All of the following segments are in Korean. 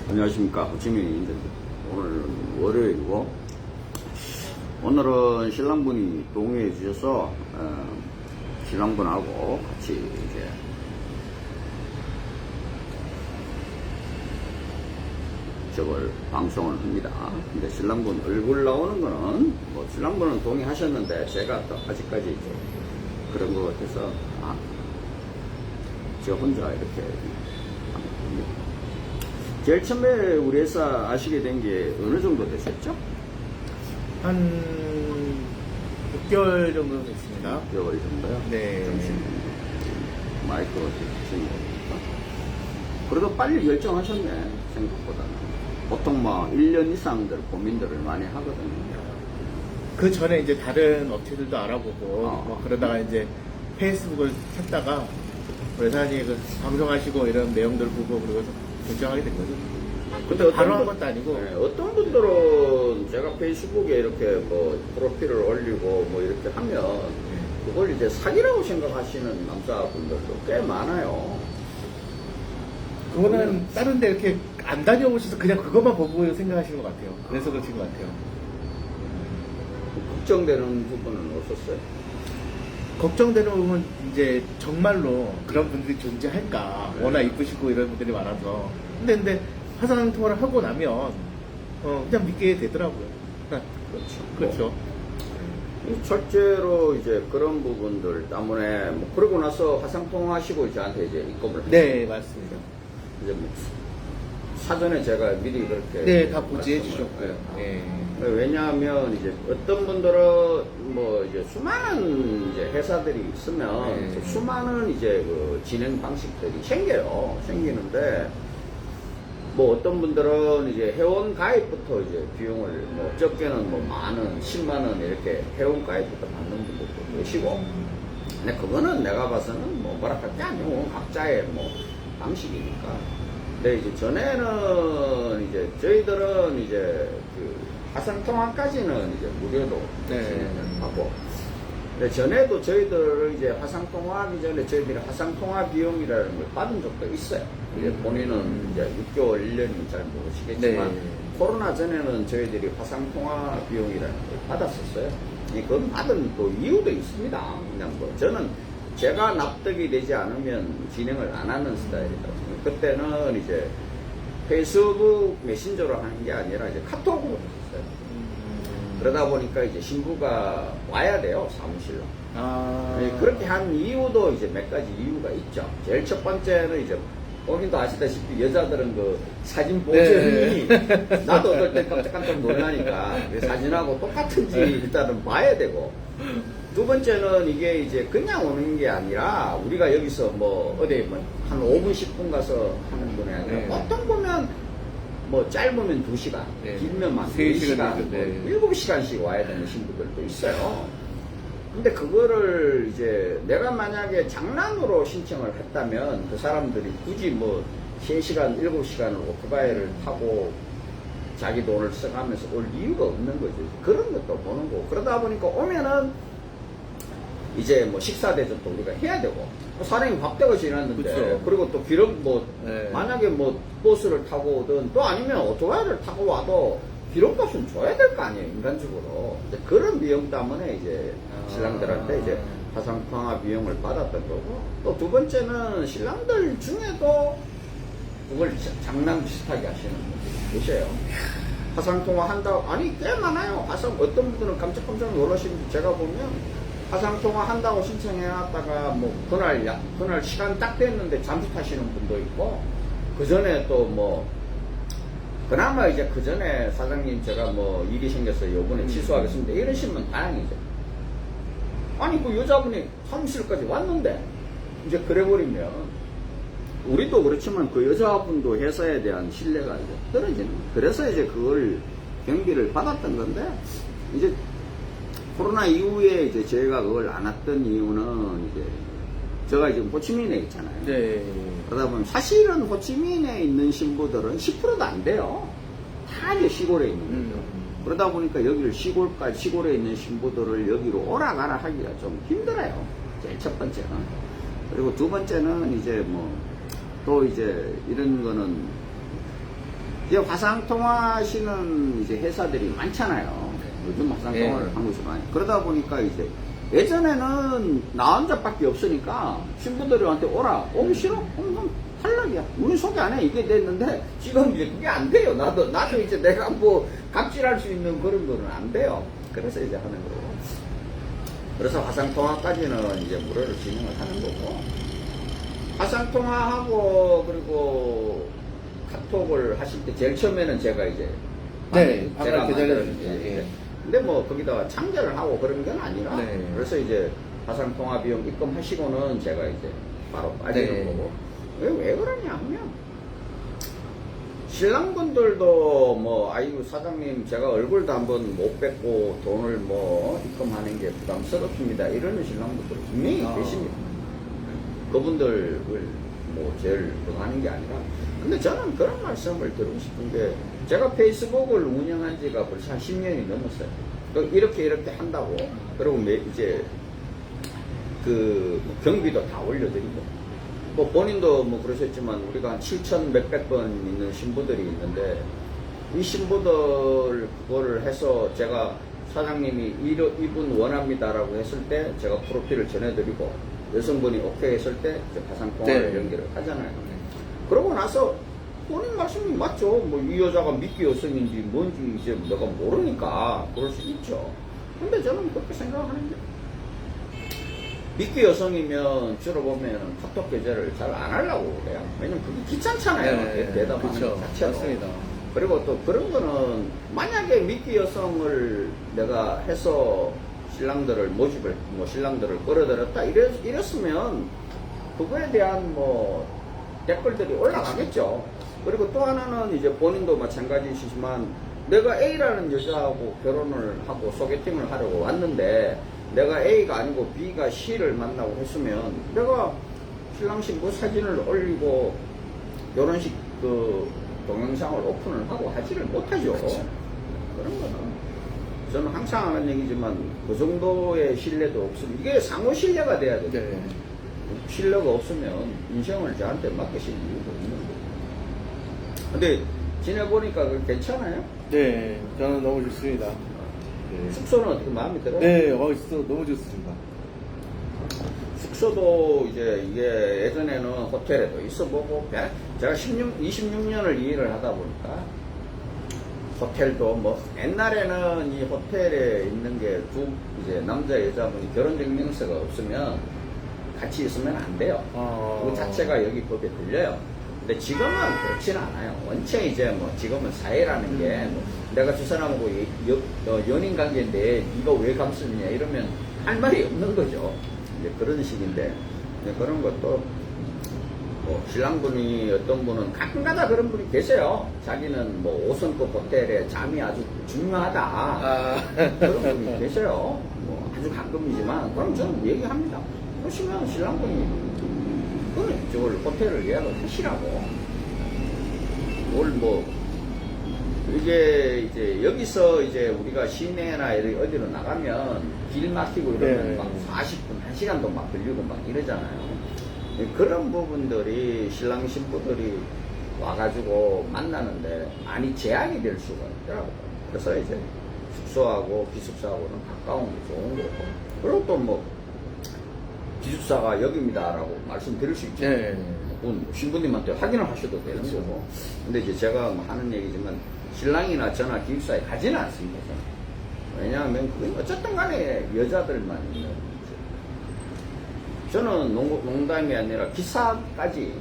안녕하십니까, 호치민입니다. 오늘 월요일이고, 오늘은 신랑분이 동의해 주셔서 신랑분하고 같이 이제 저걸 방송을 합니다. 근데 신랑분 얼굴 나오는 거는 뭐 신랑분은 동의하셨는데 제가 또 아직까지 이제 그런 것 같아서 저 혼자 이렇게 합니다. 제일 처음에 우리 회사 아시게 된 게 어느 정도 되셨죠? 한 6개월 정도 됐습니다. 6개월 정도요? 네. 마이크가 되신 거니까. 그래도 빨리 결정하셨네, 생각보다는. 보통 뭐 1년 이상들 고민들을 많이 하거든요. 그 전에 이제 다른 업체들도 알아보고 어. 그러다가 이제 페이스북을 찾다가 회사님 그 방송하시고 이런 내용들 보고 그러고서 결정하게 된 거죠. 근데 바로 한 것도 아니고. 네, 어떤 분들은 제가 페이스북에 이렇게 뭐 프로필을 올리고 뭐 이렇게 하면 그걸 이제 사기라고 생각하시는 남자분들도 꽤 많아요. 그거는 다른 데 이렇게 안 다녀오셔서 그냥 그것만 보고 생각하시는 것 같아요. 그래서 그러신 것 같아요. 걱정되는 부분은 없었어요? 걱정되는 부분은 이제 정말로 그런 분들이 존재할까. 워낙 이쁘시고 이런 분들이 많아서. 근데 화상 통화를 하고 나면 그냥 믿게 되더라고요. 그렇죠. 그렇죠. 첫째로 이제 그런 부분들 때문에 뭐 그러고 나서 화상통화 하시고 저한테 이제 입금을 네, 맞습니다. 이제 뭐 사전에 제가 미리 그렇게 네, 다 고지해 주셨고요. 네. 왜냐하면 이제 어떤 분들은 뭐 이제 수많은 이제 회사들이 있으면 네. 수많은 이제 그 진행 방식들이 생기는데 뭐 어떤 분들은 이제 회원 가입부터 이제 비용을 뭐 적게는 뭐 만원, 10만원 이렇게 회원 가입부터 받는 분들도 계시고, 근데 그거는 내가 봐서는 뭐 뭐라 할 게 아니고 각자의 뭐 방식이니까. 근데 이제 전에는 이제 저희들은 이제 그 화상통화까지는 이제 무료로 네. 진행을 하고, 근데 전에도 저희들 이제 화상통화하기 전에 저희들이 화상통화 비용이라는 걸 받은 적도 있어요. 이제 본인은 이제 6개월, 1년이면 잘 모르시겠지만, 네. 코로나 전에는 저희들이 화상통화 비용이라는 걸 받았었어요. 그건 받은 또 이유도 있습니다. 그냥 뭐 저는 제가 납득이 되지 않으면 진행을 안 하는 스타일이다. 그때는 이제 페이스북 메신저로 하는 게 아니라 이제 카톡으로 했어요. 그러다 보니까 이제 신부가 와야 돼요, 사무실로. 그렇게 한 이유도 이제 몇 가지 이유가 있죠. 제일 첫 번째는 이제 본인도 아시다시피 여자들은 그 사진 보정이 나도 어떨 때 깜짝 놀라니까 사진하고 똑같은지 일단은 봐야 되고, 두 번째는 이게 이제 그냥 오는 게 아니라 우리가 여기서 뭐 어디 뭐 한 5분 10분 가서 하는 분이 아니라 네. 어떤 보면 뭐 짧으면 2시간, 네. 길면 만 3시간 4시간, 네. 7시간씩 와야 되는 신부들도 있어요. 근데 그거를 이제 내가 만약에 장난으로 신청을 했다면 그 사람들이 굳이 뭐 3시간, 7시간을 오토바이를 타고 자기 돈을 써가면서 올 이유가 없는 거죠. 그런 것도 보는 거고. 그러다 보니까 오면은 이제 뭐 식사 대접도 우리가 해야 되고, 사람이 밥대가 지났는데, 그쵸. 그리고 또 비록 뭐 네. 만약에 뭐 버스를 타고 오든 또 아니면 오토바이를 타고 와도 기름값은 줘야 될 거 아니에요, 인간적으로. 이제 그런 비용 때문에 이제 신랑들한테 이제 화상통화 비용을 받았던 거고, 또 두 번째는 신랑들 중에도 그걸 장난 비슷하게 하시는 분들이 계셔요. 화상통화 한다고, 아니, 꽤 많아요. 어떤 분들은 깜짝깜짝 놀라시는 분 제가 보면 화상통화 한다고 신청해놨다가 뭐 그날 시간 딱 됐는데 잠수 타시는 분도 있고, 그 전에 또 뭐 그나마 이제 그 전에 사장님 제가 뭐 일이 생겼어요, 요번에 취소하겠습니다 이러시면 다행이죠. 아니 그 여자분이 사무실까지 왔는데 이제 그래버리면 우리도 그렇지만 그 여자분도 회사에 대한 신뢰가 이제 떨어지는 거예요. 그래서 이제 그걸 경비를 받았던 건데, 이제 코로나 이후에 이제 저희가 그걸 안 했던 이유는 이제 제가 지금 호치민에 있잖아요. 네. 그러다 보면 사실은 호치민에 있는 신부들은 10%도 안 돼요. 다 이제 시골에 있는 거죠. 그러다 보니까 여기를 시골에 있는 신부들을 여기로 오라 가라 하기가 좀 힘들어요. 제일 첫 번째는. 그리고 두 번째는 이제 뭐 또 이제 이런 거는 이제 화상통화하시는 이제 회사들이 많잖아요. 요즘 화상통화를 네. 한국에서 많이. 그러다 보니까 이제 예전에는 나 혼자밖에 없으니까 신부들한테 오라. 오기 싫어? 그럼 탈락이야. 우리 소개 안 해. 이게 됐는데 지금 이제 그게 안 돼요. 나도 이제 내가 뭐 갑질할 수 있는 그런 거는 안 돼요. 그래서 이제 하는 거고. 그래서 화상통화까지는 이제 무료로 진행을 하는 거고. 화상통화하고 그리고 카톡을 하실 때 제일 처음에는 제가 이제 네, 제가 방을 기다려 만드는 주죠. 이제 예. 근데 뭐 거기다가 참여를 하고 그런 건 아니라 네. 그래서 이제 화상통화 비용 입금하시고는 제가 이제 바로 빠지는 네. 거고 왜 그러냐 하면 신랑분들도 뭐 아이고 사장님 제가 얼굴도 한번 못 뵙고 돈을 뭐 입금하는 게 부담스럽습니다 이러는 신랑분들 분명히 계십니다. 그분들을 뭐 제일 그거 하는 게 아니라 근데 저는 그런 말씀을 드리고 싶은 게 제가 페이스북을 운영한 지가 벌써 한 10년이 넘었어요. 이렇게 한다고 그리고 이제 그 경비도 다 올려드리고 뭐 본인도 뭐 그러셨지만 우리가 한 7,000 몇백 번 있는 신부들이 있는데 이 신부들 그거를 해서 제가 사장님이 이분 원합니다라고 했을 때 제가 프로필을 전해드리고 여성분이 오케이 했을 때 이제 화상통화를 네. 연결을 하잖아요. 그러고 나서 본인 말씀이 맞죠. 뭐 이 여자가 미끼 여성인지 뭔지 이제 내가 모르니까 그럴 수 있죠. 근데 저는 그렇게 생각하는데 미끼 여성이면 주로 보면 카톡 계좌를 잘 안 하려고 그래요. 왜냐면 그게 귀찮잖아요. 대답하는 그쵸. 것 자체로. 맞습니다. 그리고 또 그런 거는 만약에 미끼 여성을 내가 해서 신랑들을 모집을 뭐 신랑들을 끌어들였다 이랬으면 그거에 대한 뭐 댓글들이 올라가겠죠. 그리고 또 하나는 이제 본인도 마찬가지시지만 내가 A라는 여자하고 결혼을 하고 소개팅을 하려고 왔는데 내가 A가 아니고 B가 C를 만나고 했으면 내가 신랑 신부 사진을 올리고 결혼식 그 동영상을 오픈을 하고 하지를 못하죠. 그쵸. 그런 거는 저는 항상 하는 얘기지만 그 정도의 신뢰도 없으면 이게 상호 신뢰가 돼야 돼요. 네. 신뢰가 없으면 인생을 저한테 맡기실 이유가 없는 거예요. 근데 지내보니까 그 괜찮아요? 네, 저는 너무 좋습니다. 네. 숙소는 어떻게 마음에 들어요? 네, 진짜 너무 좋습니다. 숙소도 이제 이게 예전에는 호텔에도 있어보고 제가 26년을 이 일을 하다 보니까 호텔도 뭐 옛날에는 이 호텔에 있는 게 이제 남자 여자분이 결혼증명서가 없으면 같이 있으면 안 돼요. 그 자체가 여기 법에 들려요. 근데 지금은 그렇지는 않아요. 원체 이제 뭐 지금은 사회라는 게 뭐 내가 저 사람하고 연인 관계인데 네가 왜 감쓰느냐 이러면 할 말이 없는 거죠. 이제 그런 식인데 이제 그런 것도 뭐 신랑분이 어떤 분은 가끔가다 그런 분이 계세요. 자기는 뭐 5성급 호텔에 잠이 아주 중요하다. 그런 분이 계세요. 뭐 아주 가끔이지만 그럼 저는 얘기합니다. 그러시면 신랑분이 그래 저걸 호텔을 예약을 하시라고. 뭘 뭐 이게 이제 여기서 이제 우리가 시내나 어디로 나가면 길 막히고 이러면 네. 막 40분, 1시간도 막 걸리고 막 이러잖아요. 그런 부분들이 신랑 신부들이 와가지고 만나는데 많이 제약이 될 수가 있더라고요. 그래서 이제 숙소하고 기숙사하고는 가까운 게 좋은 거고. 그리고 또 뭐 기숙사가 여기입니다라고 말씀드릴 수 있죠. 네. 신부님한테 확인을 하셔도 되는 그렇죠. 거고. 근데 이제 제가 뭐 하는 얘기지만 신랑이나 저나 기숙사에 가지는 않습니다. 저는. 왜냐하면 그게 어쨌든 간에 여자들만 있는 문제. 저는 농담이 아니라 기사까지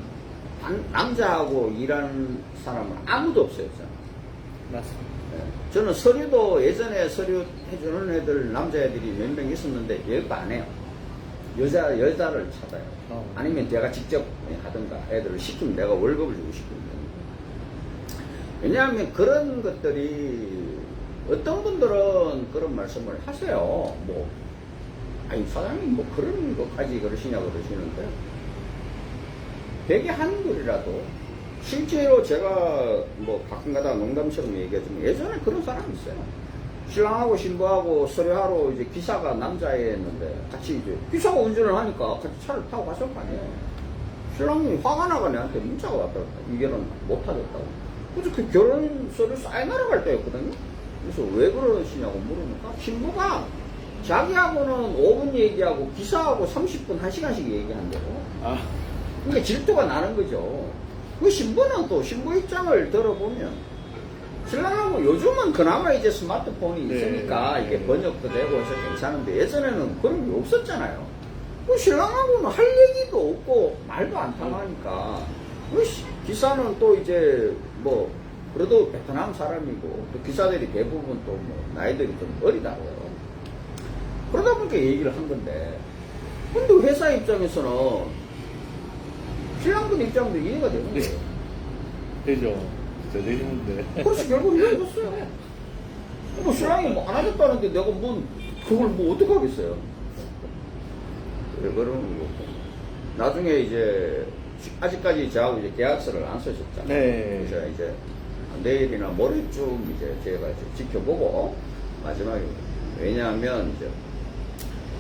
남자하고 일하는 사람은 아무도 없어요. 저는. 맞습니다. 네. 저는 서류도 예전에 서류 해주는 애들 남자애들이 몇 명 있었는데 얘도 안 해요. 여자를 찾아요. 아니면 내가 직접 하든가 애들을 시키면 내가 월급을 주고 시키면 됩니다. 왜냐하면 그런 것들이 어떤 분들은 그런 말씀을 하세요. 뭐 아니 사장님 뭐 그런 것까지 그러시냐고 그러시는데 되게 한글이라도 실제로 제가 뭐 가끔가다 농담처럼 얘기하지만 예전에 그런 사람이 있어요. 신랑하고 신부하고 서류하러 이제 기사가 남자애였는데 같이 이제 기사가 운전을 하니까 같이 차를 타고 갔을 거 아니에요. 신랑이 화가 나가 내한테 문자가 왔다 갔다 이결은 못하겠다고. 그래서 그 결혼서를 사인하러 갈 때였거든요. 그래서 왜 그러시냐고 물으니까 신부가 자기하고는 5분 얘기하고 기사하고 30분, 1시간씩 얘기한대요. 아, 그러니까 질투가 나는 거죠. 그 신부는 또 신부 입장을 들어보면 신랑하고 요즘은 그나마 이제 스마트폰이 네, 있으니까 네. 이게 번역도 되고 해서 괜찮은데 예전에는 그런 게 없었잖아요. 그 신랑하고는 할 얘기도 없고 말도 안 통하니까 그 기사는 또 이제 뭐 그래도 베트남 사람이고 또 기사들이 대부분 또 뭐 나이들이 좀 어리다고요. 그러다 보니까 얘기를 한 건데 근데 회사 입장에서는 신랑분 입장도 이해가 되는 거예요. 되죠. 진짜 내리는데. 그래서 결국 이혼했어요. 뭐 신랑이 뭐 안 하겠다는데 내가 뭐 그걸 뭐 어떡하겠어요. 그래 그러는 거고. 나중에 이제 아직까지 저하고 이제 계약서를 안 쓰셨잖아요. 네. 그래서 이제 내일이나 모레쯤 이제 제가 이제 지켜보고 마지막에 왜냐하면 이제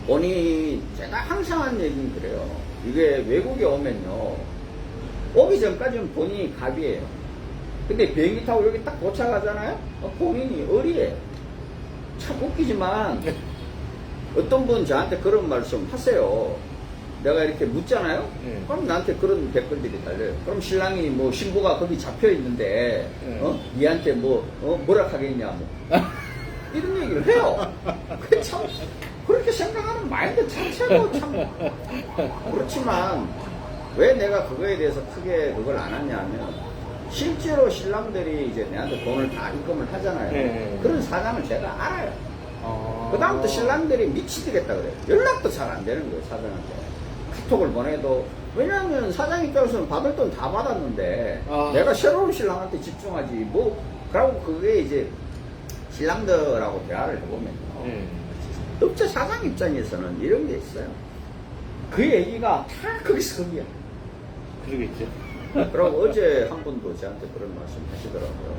본인이 제가 항상 한 얘기는 그래요. 이게 외국에 오면요 오기 전까지는 본인이 갑이에요. 근데 비행기 타고 여기 딱 도착하잖아요. 본인이 어리예요. 참 웃기지만 어떤 분 저한테 그런 말씀 하세요. 내가 이렇게 묻잖아요. 네. 그럼 나한테 그런 댓글들이 달려요. 그럼 신랑이 뭐 신부가 거기 잡혀 있는데 네. 니한테 뭐 뭐라 하겠냐 뭐 이런 얘기를 해요. 그 참 그렇게 생각하는 마인드 자체도 참 그렇지만 왜 내가 그거에 대해서 크게 그걸 안 하냐면 실제로 신랑들이 이제 내한테 돈을 다 입금을 하잖아요. 네. 그런 사장을 제가 알아요. 아. 그다음부터 신랑들이 미치겠다 그래요. 연락도 잘 안 되는 거예요, 사장한테. 카톡을 보내도. 왜냐하면 사장 입장에서는 받을 돈 다 받았는데, 아. 내가 새로운 신랑한테 집중하지. 뭐, 그러고 그게 이제 신랑들하고 대화를 해보면요. 네. 업체 사장 입장에서는 이런 게 있어요. 그 얘기가 다 거기서 거기야. 그러겠죠. 그리고 어제 한 분도 저한테 그런 말씀 하시더라고요.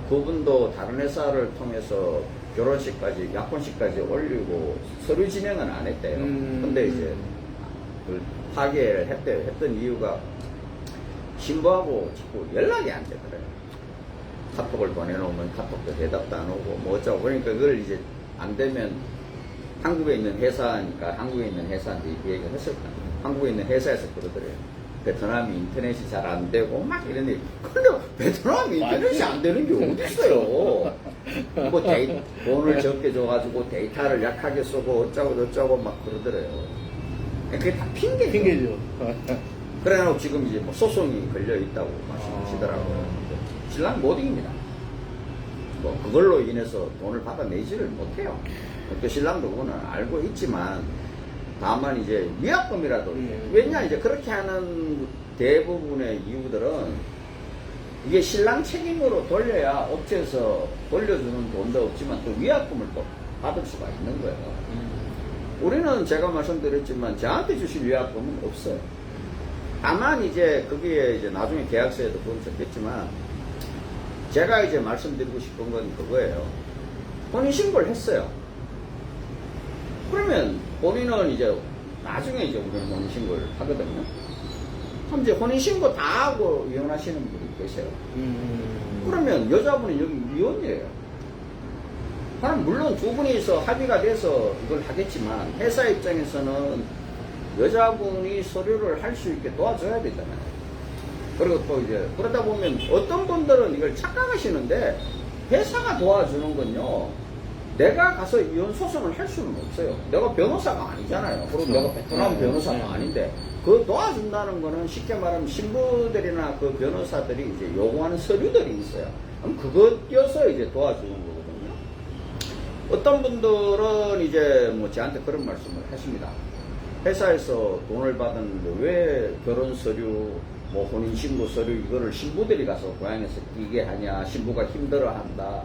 그분도 다른 회사를 통해서 결혼식까지, 약혼식까지 올리고 서류 진행은 안 했대요. 근데 이제 그 파기를 했대요. 했던 이유가 신부하고 자꾸 연락이 안 되더래요. 카톡을 보내놓으면 카톡도 대답도 안 오고 뭐 어쩌고 그러니까 그걸 이제 안 되면 한국에 있는 회사니까 한국에 있는 회사한테 이 얘기를 했을 거예요. 한국에 있는 회사에서 그러더래요. 베트남이 인터넷이 잘 안 되고 막 이런 얘기. 근데 베트남이 인터넷이 안 되는 게 어디 있어요? 뭐 돈을 적게 줘가지고 데이터를 약하게 쓰고 어쩌고 저쩌고 막 그러더래요. 그게 다 핑계죠. 핑계죠. 그래놓고 지금 이제 뭐 소송이 걸려 있다고 말씀하시더라고요. 신랑 못 이깁니다. 뭐 그걸로 인해서 돈을 받아내지를 못해요. 그 신랑도 그거는 알고 있지만 다만 이제 위약금이라도 왜냐 이제 그렇게 하는 대부분의 이유들은 이게 신랑 책임으로 돌려야 업체에서 돌려주는 돈도 없지만 또 위약금을 또 받을 수가 있는 거예요. 우리는 제가 말씀드렸지만 저한테 주실 위약금은 없어요. 다만 이제 거기에 이제 나중에 계약서에도 그건 적겠지만 제가 이제 말씀드리고 싶은 건 그거예요. 혼인신고를 했어요. 그러면 본인은 이제 나중에 이제 우리는 혼인신고를 하거든요. 그럼 이제 혼인신고 다 하고 이혼하시는 분이 계세요. 그러면 여자분이 여기 미혼이에요. 그럼 물론 두 분이서 합의가 돼서 이걸 하겠지만 회사 입장에서는 여자분이 서류를 할 수 있게 도와줘야 되잖아요. 그리고 또 이제 그러다 보면 어떤 분들은 이걸 착각하시는데 회사가 도와주는 건요. 내가 가서 이혼 소송을 할 수는 없어요. 내가 변호사가 아니잖아요. 그리고 내가 베트남 변호사가 아닌데 그 도와준다는 거는 쉽게 말하면 신부들이나 그 변호사들이 이제 요구하는 서류들이 있어요. 그럼 그거 띄어서 이제 도와주는 거거든요. 어떤 분들은 이제 뭐 저한테 그런 말씀을 하십니다. 회사에서 돈을 받았는데 왜 결혼 서류, 뭐 혼인신고 서류 이거를 신부들이 가서 고향에서 끼게 하냐, 신부가 힘들어한다.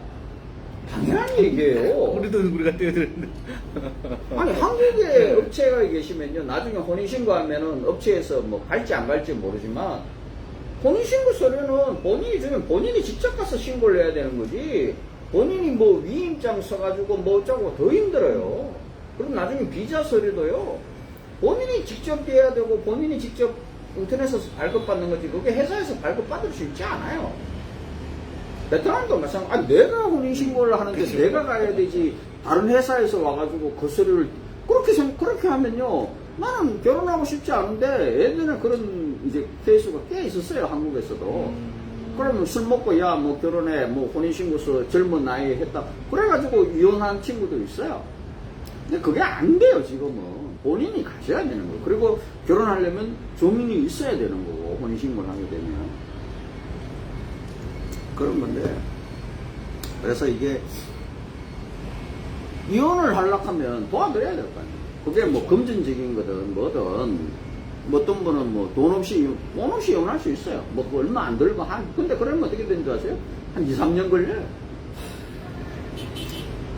당연한 얘기예요. 우리도 우리가 떼어드렸는데. 아니 한국에 업체가 계시면요 나중에 혼인신고하면은 업체에서 뭐 갈지 안 갈지 모르지만 혼인신고 서류는 본인이 주면 본인이 직접 가서 신고를 해야 되는 거지 본인이 뭐 위임장 써가지고 뭐 어쩌고 더 힘들어요. 그럼 나중에 비자 서류도요 본인이 직접 해야 되고 본인이 직접 인터넷에서 발급받는 거지 그게 회사에서 발급받을 수 있지 않아요. 베트남도 마찬가지. 아니 내가 혼인신고를 하는데 그치. 내가 가야 되지 다른 회사에서 와가지고 그 서류를 그렇게 하면요 나는 결혼하고 싶지 않은데 예전에 그런 이제 케이스가 꽤 있었어요 한국에서도. 그러면 술 먹고 야 뭐 결혼해 뭐 혼인신고서 젊은 나이에 했다 그래가지고 이혼한 친구도 있어요. 근데 그게 안 돼요 지금은. 본인이 가셔야 되는 거예요. 그리고 결혼하려면 조민이 있어야 되는 거고 혼인신고를 하게 되면 그런 건데 그래서 이게 이혼을 하려고 하면 도와드려야 될 거 아니에요. 그게 뭐 금전적인 거든 뭐든 뭐 어떤 분은 뭐 돈 없이 이혼할 수 있어요. 뭐 그거 얼마 안 들고 근데 그러면 어떻게 되는 줄 아세요? 한 2, 3년 걸려요.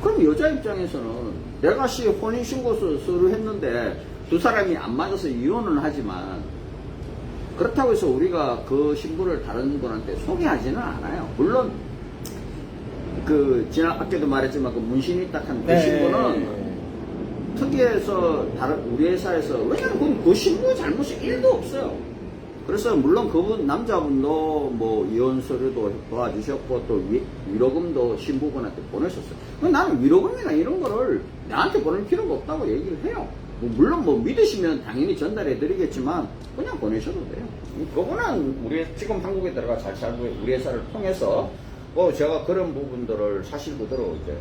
그럼 여자 입장에서는 내가 혼인신고서 서류 했는데 두 사람이 안 맞아서 이혼은 하지만 그렇다고 해서 우리가 그 신부를 다른 분한테 소개하지는 않아요. 물론 아까도 말했지만 그 문신이 딱 한 그 네. 신부는 특이해서 우리 회사에서 왜냐면 그 신부 잘못이 1도 없어요. 그래서 물론 그분 남자분도 뭐 이혼 서류도 도와주셨고 또 위로금도 신부분한테 보내셨어요. 근데 나는 위로금이나 이런 거를 나한테 보낼 필요가 없다고 얘기를 해요. 뭐 물론 뭐 믿으시면 당연히 전달해 드리겠지만 그냥 보내셔도 돼요. 그거는 우리 지금 한국에 들어가 잘 살고 우리 회사를 통해서 제가 그런 부분들을 사실 그대로 이제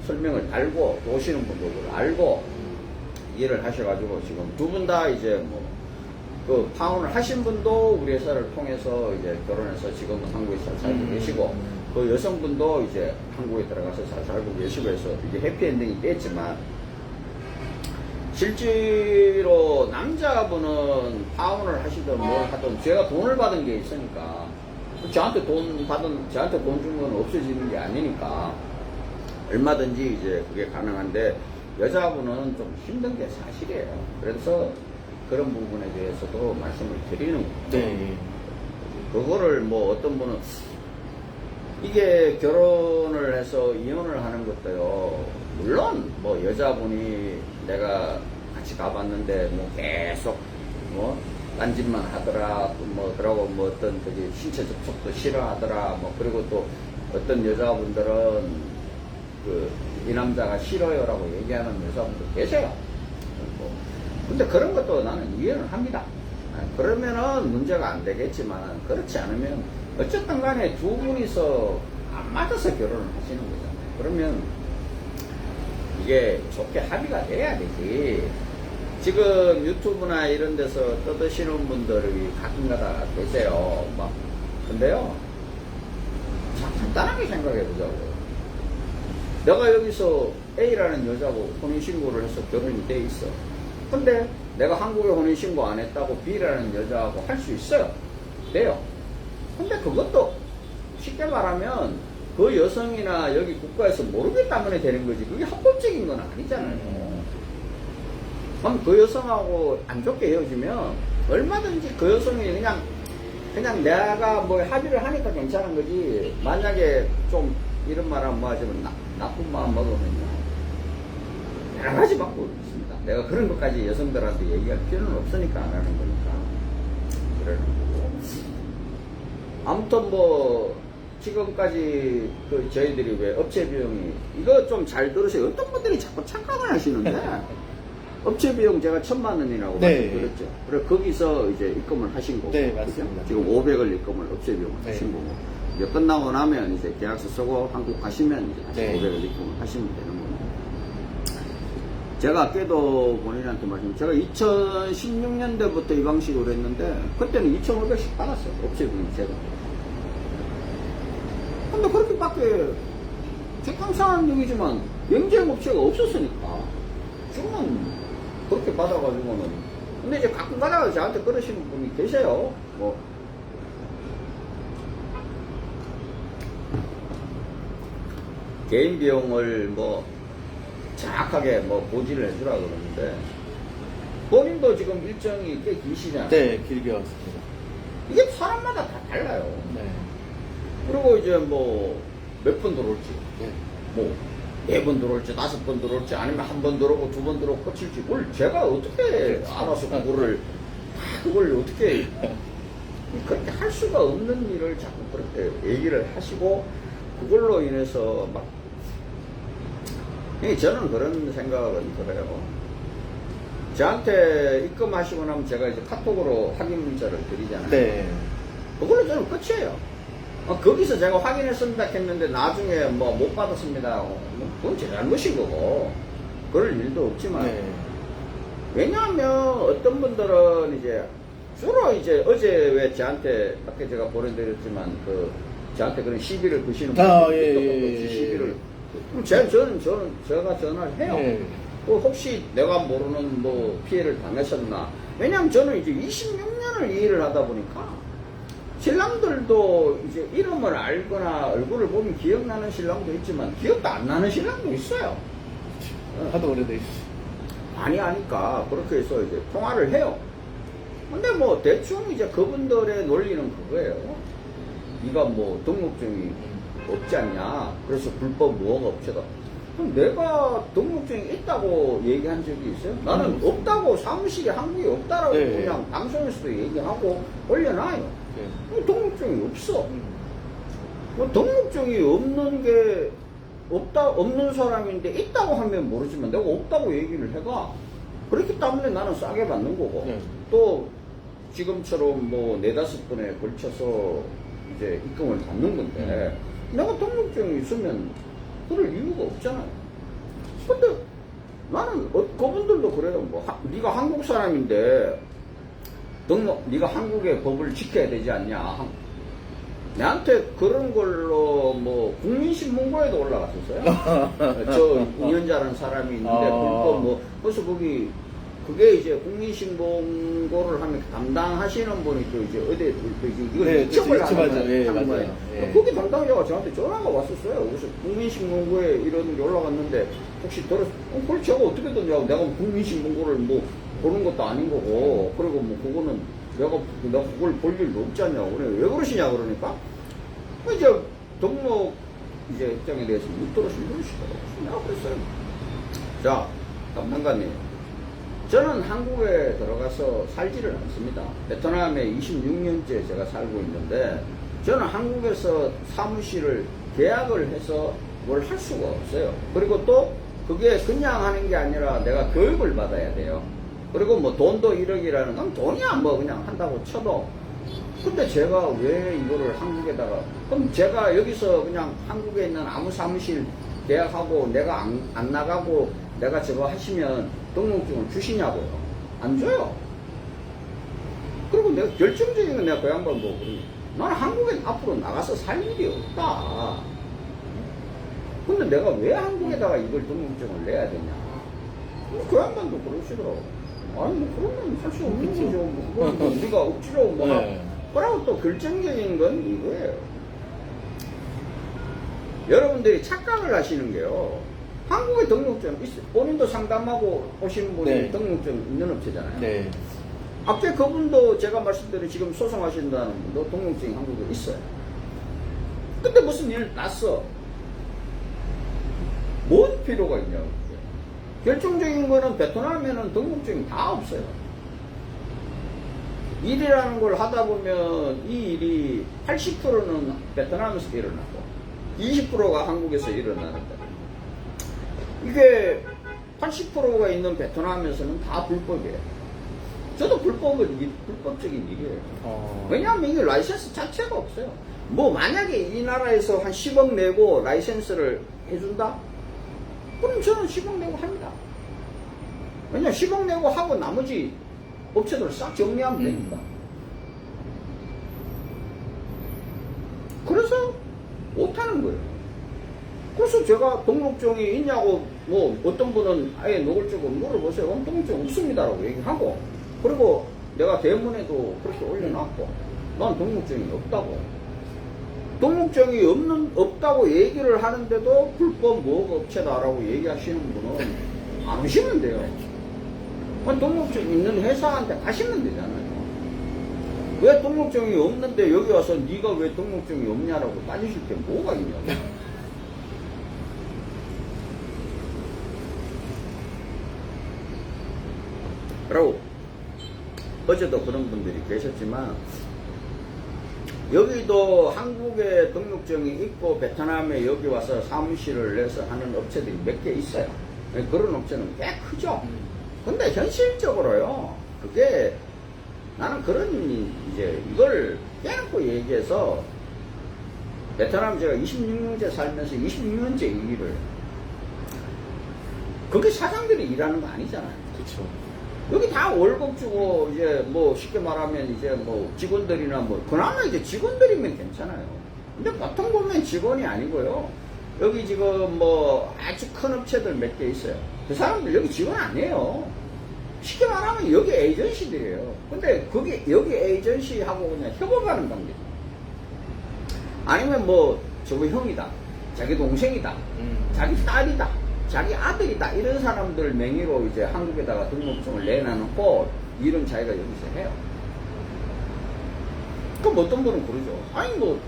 설명을 달고 오시는 분도 알고 이해를 하셔가지고 지금 두 분 다 이제 그 파혼을 하신 분도 우리 회사를 통해서 이제 결혼해서 지금은 한국에 잘 살고 계시고 그 여성분도 이제 한국에 들어가서 잘 살고 계시고 해서 이게 해피엔딩이 됐지만 실제로 남자분은 파혼을 하시든 뭘 하든 제가 돈을 받은 게 있으니까 저한테 돈 준 건 없어지는 게 아니니까 얼마든지 이제 그게 가능한데 여자분은 좀 힘든 게 사실이에요. 그래서 그런 부분에 대해서도 말씀을 드리는 거죠. 네. 그거를 뭐 어떤 분은 이게 결혼을 해서 이혼을 하는 것도요. 물론 뭐 여자분이 내가 같이 가봤는데 뭐 계속 뭐 딴짓만 하더라 뭐더라고 뭐 어떤 저기 신체 접촉도 싫어하더라 뭐 그리고 또 어떤 여자분들은 이 남자가 싫어요라고 얘기하는 여자분도 계셔요. 근데 그런 것도 나는 이해를 합니다. 그러면은 문제가 안 되겠지만 그렇지 않으면 어쨌든 간에 두 분이서 안 맞아서 결혼을 하시는 거잖아요. 그러면 이게 좋게 합의가 돼야 되지. 지금 유튜브나 이런 데서 떠드시는 분들이 가끔가다 계세요. 근데요, 참 간단하게 생각해 보자고요. 내가 여기서 A라는 여자하고 혼인신고를 해서 결혼이 돼 있어. 근데 내가 한국에 혼인신고 안 했다고 B라는 여자하고 할 수 있어요. 돼요. 근데 그것도 쉽게 말하면 그 여성이나 여기 국가에서 모르기 때문에 되는 거지. 그게 합법적인 건 아니잖아요. 그럼 그 여성하고 안 좋게 헤어지면 얼마든지 그 여성이 그냥 내가 뭐 합의를 하니까 괜찮은 거지. 만약에 좀 이런 말 하면 뭐하지만 나쁜 마음 먹으면요. 여러 가지 방법이 있습니다. 내가 그런 것까지 여성들한테 얘기할 필요는 없으니까 안 하는 거니까. 그러는 거고. 아무튼 지금까지 저희들이 왜 업체 비용이, 이거 좀 잘 들으세요. 어떤 분들이 자꾸 착각을 하시는데, 업체 비용 제가 1,000만 원이라고 네. 말씀드렸죠. 그래, 거기서 이제 입금을 하신 거고. 네, 맞습니다. 그죠? 지금 500을 입금을 업체 비용을 네. 하신 거고. 이제 끝나고 나면 이제 계약서 쓰고 한국 가시면 이제 다시 네. 500을 입금을 하시면 되는 겁니다. 제가 아까도 본인한테 제가 2016년도부터 이 방식으로 했는데, 그때는 2,500씩 받았어요. 업체 비용 제가. 근데 그렇게밖에, 적당상한 얘기지만, 경쟁업체가 없었으니까, 지금은 그렇게 받아가지고는. 근데 이제 가끔 가다가 저한테 그러시는 분이 계세요. 개인 비용을 정확하게 고지를 해주라 그러는데, 본인도 지금 일정이 꽤 기시잖아요. 네, 길게 왔습니다. 이게 사람마다 다 달라요. 네. 그리고 이제 몇 번 들어올지, 네. 4번 들어올지, 5번 들어올지, 아니면 1번 들어오고 2번 들어오고 끝일지, 뭘 제가 어떻게 알아서 그거를 그걸 어떻게 그렇게 할 수가 없는 일을 자꾸 그렇게 얘기를 하시고 그걸로 인해서 막 저는 그런 생각은 들어요. 저한테 입금하시고 나면 제가 이제 카톡으로 확인 문자를 드리잖아요. 네. 그걸로 저는 끝이에요. 거기서 제가 확인했습니다 했는데 나중에 뭐 못 받았습니다. 그건 제 잘못인 거고 그럴 일도 없지만 네. 왜냐하면 어떤 분들은 이제 주로 이제 어제 왜 저한테 아까 제가 보내드렸지만 그 저한테 그런 시비를 거시는 분들 시비를 제가 전화를 해요. 네. 혹시 내가 모르는 뭐 피해를 당하셨나? 왜냐하면 저는 이제 26년을 이 일을 하다 보니까 신랑들도 이제 이름을 알거나 얼굴을 보면 기억나는 신랑도 있지만 기억도 안 나는 신랑도 있어요. 하도 오래돼. 많이 하니까 그렇게 해서 이제 통화를 해요. 근데 뭐 대충 이제 그분들의 논리는 그거예요. 네가 뭐 등록증이 없지 않냐? 그래서 불법 무허가 업체다. 그럼 내가 등록증이 있다고 얘기한 적이 있어요? 나는 없다고 사무실에 한국에 없다라고 네. 그냥 방송에서도 얘기하고 올려놔요. 네. 등록증이 없어. 뭐 등록증이 없는 게 없는 사람인데 있다고 하면 모르지만 내가 없다고 얘기를 해가. 그렇기 때문에 나는 싸게 받는 거고 네. 또 지금처럼 뭐 4-5번에 걸쳐서 이제 입금을 받는 건데 내가 등록증이 있으면 그럴 이유가 없잖아요. 근데 나는 그분들도 그래요. 뭐 네가 한국 사람인데 네가 한국의 법을 지켜야 되지 않냐. 내한테 그런 걸로 뭐 국민신문고에도 올라갔었어요. 저 이현자라는 사람이 있는데 불법 뭐 그래서 거기 그게 이제 국민신문고를 하면 담당하시는 분이 또 이제 어디 또 이제 이걸 네, 이첩을 네, 하는 맞아요. 거예요. 예. 거기 담당자가 저한테 전화가 왔었어요. 그래서 국민신문고에 이런 게 올라갔는데 혹시 들었어? 그걸 제가 어떻게 듣냐고. 내가 국민신문고를 뭐 보는 것도 아닌 거고 그리고 뭐 그거는 내가 그걸 볼 일도 없지 않냐고. 그래 왜 그러시냐 그러니까 이제 등록 이제 입장에 대해서 묻도록 물으시더라고요. 내가 그랬어요. 자, 담당관님, 저는 한국에 들어가서 살지를 않습니다. 베트남에 26년째 제가 살고 있는데 저는 한국에서 사무실을 계약을 해서 뭘 할 수가 없어요. 그리고 또 그게 그냥 하는 게 아니라 내가 교육을 받아야 돼요. 그리고 뭐 돈도 1억이라는 건 돈이야 뭐 그냥 한다고 쳐도. 근데 제가 왜 이거를 한국에다가, 그럼 제가 여기서 그냥 한국에 있는 아무 사무실 계약하고 내가 안 나가고 내가 저거 하시면 등록증을 주시냐고요? 안 줘요. 그리고 내가 결정적인 건 내가 그 양반 보고 나는 한국에 앞으로 나가서 살 일이 없다. 근데 내가 왜 한국에다가 이걸 등록증을 내야 되냐? 그 양반도 그러시더라고. 아니 뭐 그러면 살 수 없는 거죠. 뭐 우리가 억지로 뭐 네. 그러고 또 결정적인 건 이거예요. 여러분들이 착각을 하시는 게요. 한국에 등록증 있어요. 본인도 상담하고 오신 분이 네. 등록증 있는 업체잖아요. 네. 앞에 그분도 제가 말씀드린 지금 소송하신다는 분도 등록증이 한국에 있어요. 근데 무슨 일 났어. 뭔 필요가 있냐고. 결정적인 거는 베트남에는 등록증이 다 없어요. 일이라는 걸 하다 보면 이 일이 80%는 베트남에서 일어나고 20%가 한국에서 일어나는데 이게 80%가 있는 베트남에서는 다 불법이에요. 저도 불법적인 일이에요. 왜냐하면 이게 라이센스 자체가 없어요. 뭐 만약에 이 나라에서 한 10억 내고 라이센스를 해준다? 그럼 저는 10억 내고 합니다. 왜냐면 10억 내고 하고 나머지 업체들 싹 정리하면 되니까. 그래서 못하는 거예요. 그래서 제가 등록증이 있냐고 뭐 어떤 분은 아예 노골적으로 물어보세요. 그럼 등록증 없습니다라고 얘기하고 그리고 내가 대문에도 그렇게 올려놨고 난 등록증이 없다고. 등록증이 없다고 얘기를 하는데도 불법 무허가 업체다라고 얘기하시는 분은 안 오시면 돼요. 등록증 있는 회사한테 가시면 되잖아요. 왜 등록증이 없는데 여기 와서 네가 왜 등록증이 없냐라고 따지실 게 뭐가 있냐고. 그리고 어제도 그런 분들이 계셨지만, 여기도 한국에 등록증이 있고 베트남에 여기 와서 사무실을 내서 하는 업체들이 몇 개 있어요. 그런 업체는 꽤 크죠. 근데 현실적으로요, 그게 나는 그런 이제 이걸 깨놓고 얘기해서 베트남 제가 26년째 살면서 26년째 이 일을, 그게 사장들이 일하는 거 아니잖아요. 그렇죠. 여기 다 월급 주고 이제 뭐 쉽게 말하면 이제 뭐 직원들이나 뭐 그나마 이제 직원들이면 괜찮아요. 근데 보통 보면 직원이 아니고요. 여기 지금 뭐 아주 큰 업체들 몇 개 있어요. 그 사람들 여기 직원 아니에요. 쉽게 말하면 여기 에이전시들이에요. 근데 그게 여기 에이전시하고 그냥 협업하는 관계. 아니면 뭐 저거 형이다, 자기 동생이다, 자기 딸이다, 자기 아들이다, 이런 사람들 명의로 이제 한국에다가 등록증을 내놔놓고 일은 자기가 여기서 해요. 그럼 어떤 분은 그러죠. 아니 뭐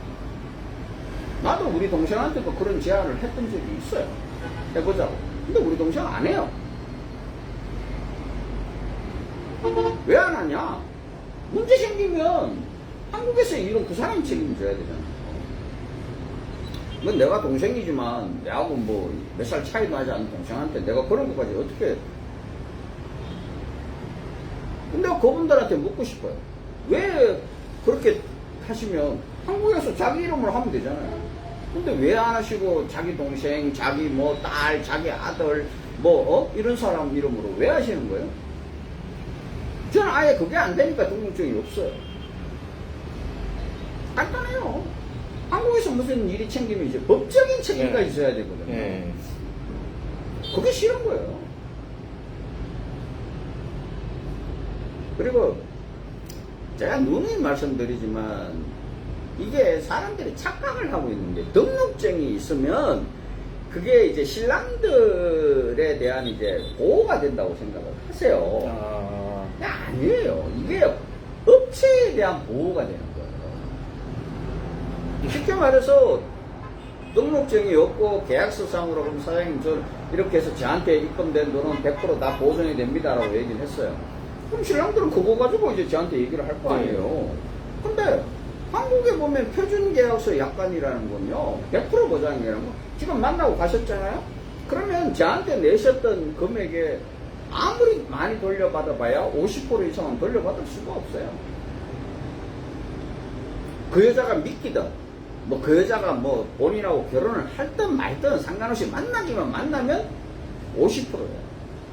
나도 우리 동생한테도 그런 제안을 했던 적이 있어요. 해보자고. 근데 우리 동생 안 해요. 왜 안 하냐? 문제 생기면 한국에서 일은 그 사람이 책임져야 되잖아. 내가 동생이지만 내하고 뭐 몇 살 차이도 나지 않는 동생한테 내가 그런 것까지 어떻게. 근데 내가 그분들한테 묻고 싶어요. 왜 그렇게 하시면 한국에서 자기 이름으로 하면 되잖아요. 근데 왜 안 하시고 자기 동생, 자기 뭐 딸, 자기 아들 뭐 이런 사람 이름으로 왜 하시는 거예요? 저는 아예 그게 안 되니까 등록증이 없어요. 간단해요. 한국에서 무슨 일이 챙기면 이제 법적인 책임가 있어야 되거든요. 네. 그게 싫은 거예요. 그리고 제가 누누이 말씀드리지만 이게 사람들이 착각을 하고 있는 게, 등록증이 있으면 그게 이제 신랑들에 대한 이제 보호가 된다고 생각을 하세요. 근데 아니에요. 이게 업체에 대한 보호가 되는 거예요. 쉽게 말해서 등록증이 없고 계약서상으로 그럼 사장님 저 이렇게 해서 저한테 입금된 돈은 100% 다 보존이 됩니다라고 얘기를 했어요. 그럼 신랑들은 그거 가지고 이제 저한테 얘기를 할 거 아니에요. 근데 한국에 보면 표준계약서 약관이라는 건요, 100% 보장이라는 거, 지금 만나고 가셨잖아요? 그러면 저한테 내셨던 금액에 아무리 많이 돌려받아봐야 50% 이상은 돌려받을 수가 없어요. 그 여자가 믿기든, 뭐 그 여자가 뭐 본인하고 결혼을 할든 말든 상관없이 만나기만 만나면 50%예요.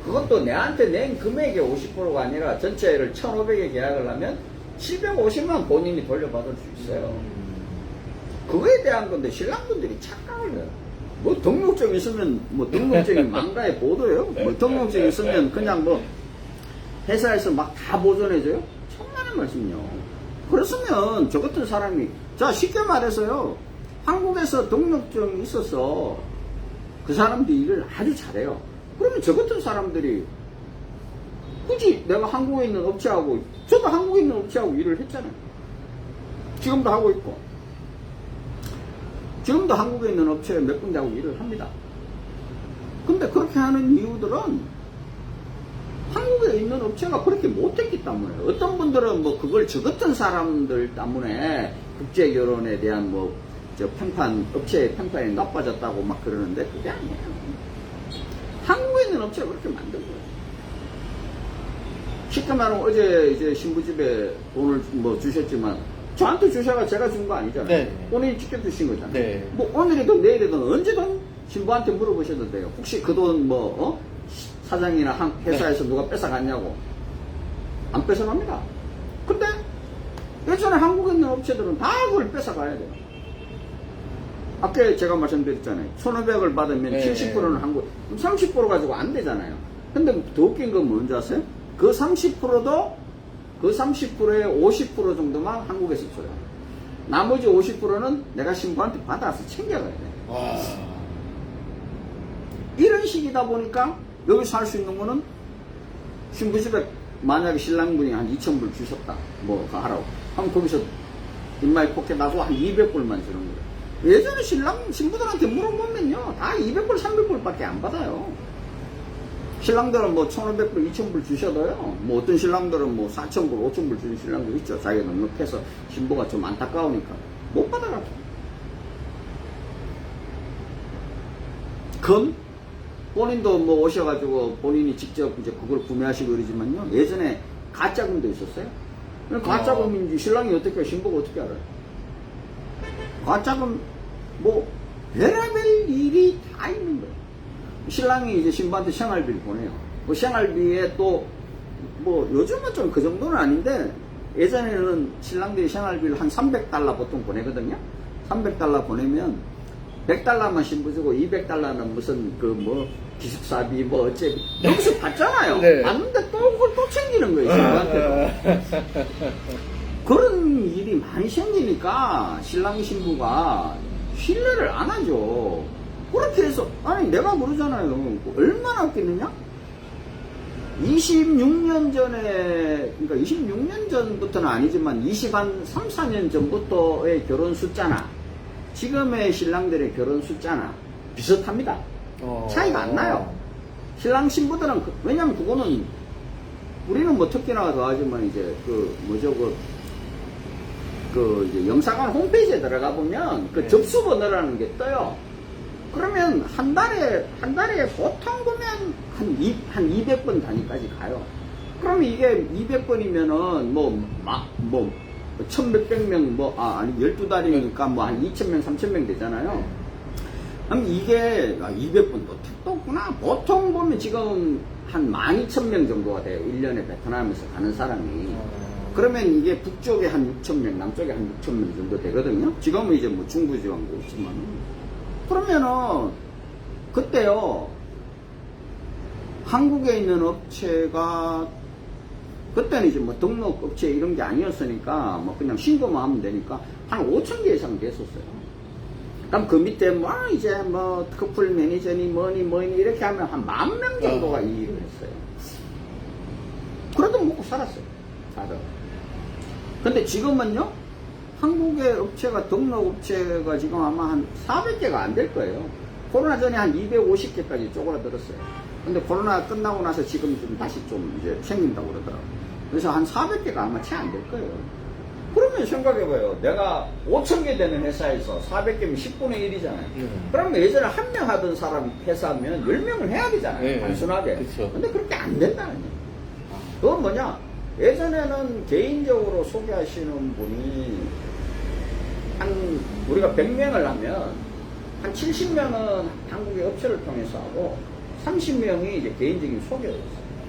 그것도 내한테 낸 금액의 50%가 아니라 전체를 1,500에 계약을 하면 750만 본인이 돌려받을 수 있어요. 그거에 대한 건데 신랑분들이 착각을 해요. 뭐 등록증 있으면 뭐 등록증이 망가에 보도예요. 뭐 등록증 있으면 그냥 뭐 회사에서 막 다 보존해줘요. 천만의 말씀이요. 그랬으면 저 같은 사람이, 자 쉽게 말해서요, 한국에서 등록증이 있어서 그 사람들이 일을 아주 잘해요. 그러면 저 같은 사람들이 굳이 내가 한국에 있는 업체하고, 저도 한국에 있는 업체하고 일을 했잖아요. 지금도 하고 있고, 지금도 한국에 있는 업체에 몇 군데하고 일을 합니다. 근데 그렇게 하는 이유들은 한국에 있는 업체가 그렇게 못했기 때문에, 어떤 분들은 뭐 그걸 저 같은 사람들 때문에 국제 결혼에 대한 뭐 저 평판, 업체의 평판이 나빠졌다고 막 그러는데 그게 아니에요. 한국에 있는 업체가 그렇게 만든 거예요. 쉽게 말하면 어제 이제 신부집에 돈을 뭐 주셨지만 저한테 주셔가 제가 준 거 아니잖아요. 네. 본인이 직접 주신 거잖아요. 네. 뭐 오늘이든 내일이든 언제든 신부한테 물어보셔도 돼요. 혹시 그 돈 뭐 사장이나 회사에서 누가 뺏어갔냐고. 안 뺏어갑니다. 근데 예전에 한국에 있는 업체들은 다 그걸 뺏어가야 돼요. 아까 제가 말씀드렸잖아요. 1,500을 받으면 네. 70%는 한국, 30% 가지고 안 되잖아요. 근데 더 웃긴 건 뭔지 아세요? 그 30%도 그 30%의 50% 정도만 한국에서 줘요. 나머지 50%는 내가 신부한테 받아서 챙겨가야 돼. 와. 이런 식이다 보니까 여기서 할 수 있는 거는, 신부집에 만약에 신랑분이 한 2,000불 주셨다, 뭐 하라고 하면 거기서 인마이 포켓 나고 한 200불만 주는 거예요. 예전에 신부들한테 물어보면요, 다 200불 300불 밖에 안 받아요. 신랑들은 뭐 1,500불, 2,000불 주셔도요. 뭐 어떤 신랑들은 뭐 4,000불, 5,000불 주는 신랑도 있죠. 자기가 넉넉해서 신부가 좀 안타까우니까. 못 받아가죠. 금? 본인도 뭐 오셔가지고 본인이 직접 이제 그걸 구매하시고 그러지만요. 예전에 가짜금도 있었어요. 가짜금인지 신랑이 어떻게, 신부가 어떻게 알아요? 가짜금, 뭐, 별의별 일이 다 있는 거예요. 신랑이 이제 신부한테 생활비를 보내요. 그 생활비에 또, 뭐, 요즘은 좀 그 정도는 아닌데, 예전에는 신랑들이 생활비를 한 300달러 보통 보내거든요? 300달러 보내면, 100달러만 신부 주고, 200달러는 무슨, 기숙사비, 뭐, 어째, 여기서 받잖아요. 네. 받는데 또 그걸 또 챙기는 거예요, 신부한테도. 그런 일이 많이 생기니까, 신랑 신부가 신뢰를 안 하죠. 그렇게 해서, 아니, 내가 그러잖아요. 얼마나 웃겠느냐? 26년 전에, 그러니까 26년 전부터는 아니지만, 23, 4년 전부터의 결혼 숫자나, 지금의 신랑들의 결혼 숫자나, 비슷합니다. 차이가 안 나요. 신랑 신부들은, 왜냐면 그거는, 우리는 뭐 특히나 더 하지만, 이제, 이제 영사관 홈페이지에 들어가 보면, 그 네. 접수 번호라는 게 떠요. 그러면 한 달에 보통 보면 한 200번 단위까지 가요. 그러면 이게 200번이면은 뭐 1,100명 아니 12달이니까 뭐 한 2,000명, 3,000명 되잖아요. 그럼 이게 200번도 택도 없구나. 보통 보면 지금 한 12,000명 정도가 돼요. 1년에 베트남에서 가는 사람이. 그러면 이게 북쪽에 한 6,000명, 남쪽에 한 6,000명 정도 되거든요. 지금은 이제 뭐 중부지방도 있지만. 그러면은, 그때요, 한국에 있는 업체가, 그때는 이제 뭐 등록 업체 이런 게 아니었으니까, 뭐 그냥 신고만 하면 되니까, 한 5,000개 이상 됐었어요. 그럼 그 밑에 이제 커플 매니저니 뭐니 이렇게 하면 한 10,000명 정도가 이 일을 했어요. 그래도 먹고 살았어요. 다들. 근데 지금은요, 한국의 업체가, 등록 업체가 지금 아마 한 400개가 안 될 거예요. 코로나 전에 한 250개까지 쪼그라들었어요. 근데 코로나 끝나고 나서 지금 좀 다시 좀 이제 생긴다고 그러더라고요. 그래서 한 400개가 아마 채 안 될 거예요. 그러면 생각해봐요. 내가 5,000개 되는 회사에서 400개면 10분의 1이잖아요. 그러면 예전에 한 명 하던 사람 회사면 10명을 해야 되잖아요. 네. 단순하게. 그쵸. 근데 그렇게 안 된다는 거예요. 그건 뭐냐? 예전에는 개인적으로 소개하시는 분이 우리가 100명을 하면 한 70명은 한국의 업체를 통해서 하고 30명이 이제 개인적인 소개였어요.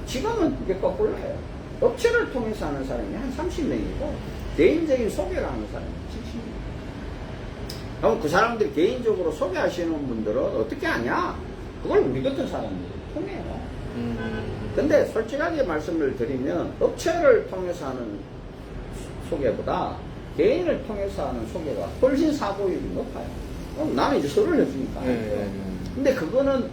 지금은 그게 거꾸로예요. 업체를 통해서 하는 사람이 한 30명이고 개인적인 소개를 하는 사람이 70명. 그럼 그 사람들이 개인적으로 소개하시는 분들은 어떻게 하냐? 그걸 우리 같은 사람들이 통해요. 근데 솔직하게 말씀을 드리면 업체를 통해서 하는 소개보다 개인을 통해서 하는 소개가 훨씬 사고율이 높아요. 그럼 나는 이제 서류를 해주니까. 근데 그거는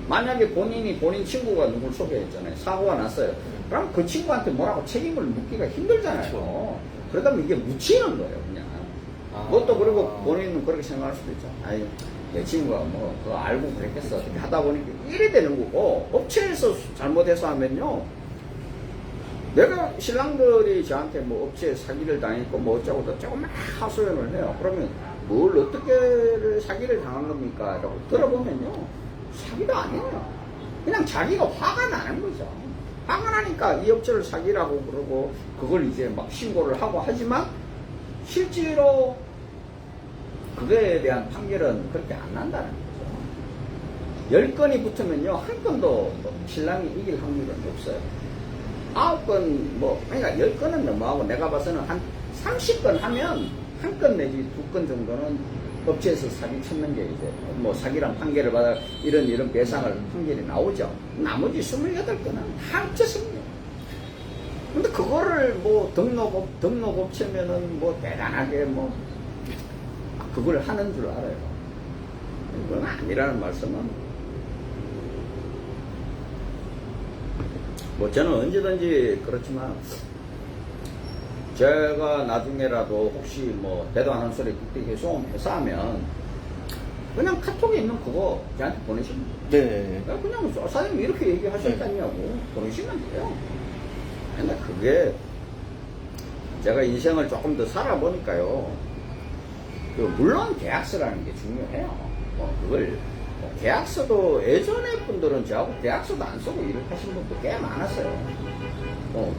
만약에 본인 친구가 누굴 소개했잖아요. 사고가 났어요. 그럼 그 친구한테 뭐라고 책임을 묻기가 힘들잖아요. 그렇죠. 그러다 보면 이게 묻히는 거예요, 그냥. 그것도 그리고 본인은 그렇게 생각할 수도 있죠. 아니, 내 친구가 그거 알고 그랬겠어. 어떻게 하다 보니까 일이 되는 거고, 업체에서 잘못해서 하면요. 내가 신랑들이 저한테 업체에 사기를 당했고 어쩌고 저쩌고 막 하소연을 해요. 그러면 뭘 어떻게 사기를 당한 겁니까? 라고 들어보면요. 사기도 아니에요. 그냥 자기가 화가 나는 거죠. 화가 나니까 이 업체를 사기라고 그러고 그걸 이제 막 신고를 하고 하지만 실제로 그거에 대한 판결은 그렇게 안 난다는 거죠. 10건이 붙으면요. 한 건도 신랑이 이길 확률은 없어요. 9건, 그러니까 10건은 너무하고 내가 봐서는 한 30건 하면 한 건 내지 2건 정도는 업체에서 사기 쳤는 게 이제 사기란 판결을 받아 이런 배상을 판결이 나오죠. 나머지 28건은 합쳤습니다. 근데 그거를 등록업체면은 대단하게 그걸 하는 줄 알아요. 그건 아니라는 말씀은 저는 언제든지 그렇지만 제가 나중에라도 혹시 대도 안 하는 소리 그때 소음해서 하면 그냥 카톡에 있는 그거 저한테 보내시면 네. 돼요. 그냥 사장님 이렇게 얘기하셨다냐고 보내시면 돼요. 근데 그게 제가 인생을 조금 더 살아보니까요. 물론 계약서라는 게 중요해요. 그걸 계약서도 예전에 분들은 저하고 계약서도 안 쓰고 일을 하신 분도 꽤 많았어요.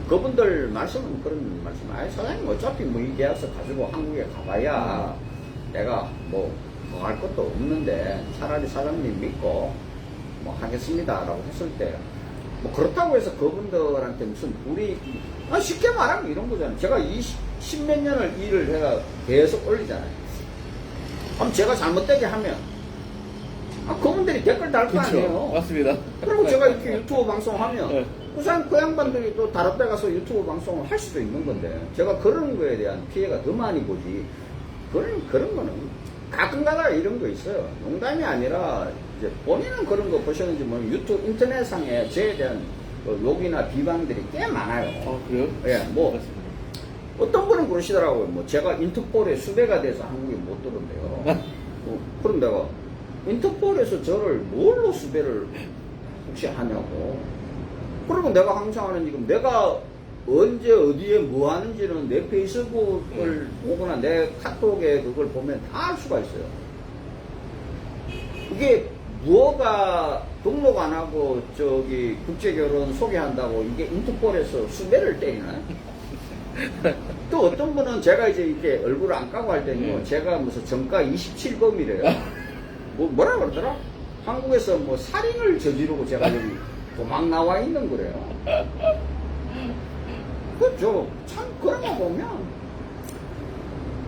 그분들 말씀은 그런 말씀. 사장님 어차피 뭐 이 계약서 가지고 한국에 가봐야 내가 뭐 할 것도 없는데 차라리 사장님 믿고 뭐 하겠습니다라고 했을 때 뭐 그렇다고 해서 그분들한테 무슨 불이 쉽게 말하면 이런 거잖아요. 제가 10몇 년을 일을 해가 계속 올리잖아요. 그럼 제가 잘못되게 하면 그분들이 댓글 달 거 아니에요. 맞습니다. 그리고 제가 이렇게 유튜브 방송하면 네. 그 양반들이 또 다른 데 가서 유튜브 방송을 할 수도 있는 건데 제가 그런 거에 대한 피해가 더 많이 보지. 그런 거는 가끔가다 이런 거 있어요. 농담이 아니라 이제 본인은 그런 거 보셨는지 모르겠는데 유튜브 인터넷상에 저에 대한 욕이나 비방들이 꽤 많아요. 그래요? 예, 뭐 맞습니다. 어떤 분은 그러시더라고요. 뭐 제가 인터폴에 수배가 돼서 한국에 못 들어온대요. 그럼 내가 인터폴에서 저를 뭘로 수배를 혹시 하냐고. 그리고 내가 항상 하는 지금 내가 언제 어디에 뭐 하는지는 내 페이스북을 보거나 내 카톡에 그걸 보면 다 알 수가 있어요. 이게 무허가 등록 안 하고 저기 국제결혼 소개한다고 이게 인터폴에서 수배를 때리나요? 또 어떤 분은 제가 이제 이렇게 얼굴을 안 까고 할 때는 제가 무슨 정가 27범이래요. 뭐라 그러더라? 한국에서 뭐 살인을 저지르고 제가 여기 도망 나와 있는 거래요. 그죠? 참 그런 거 보면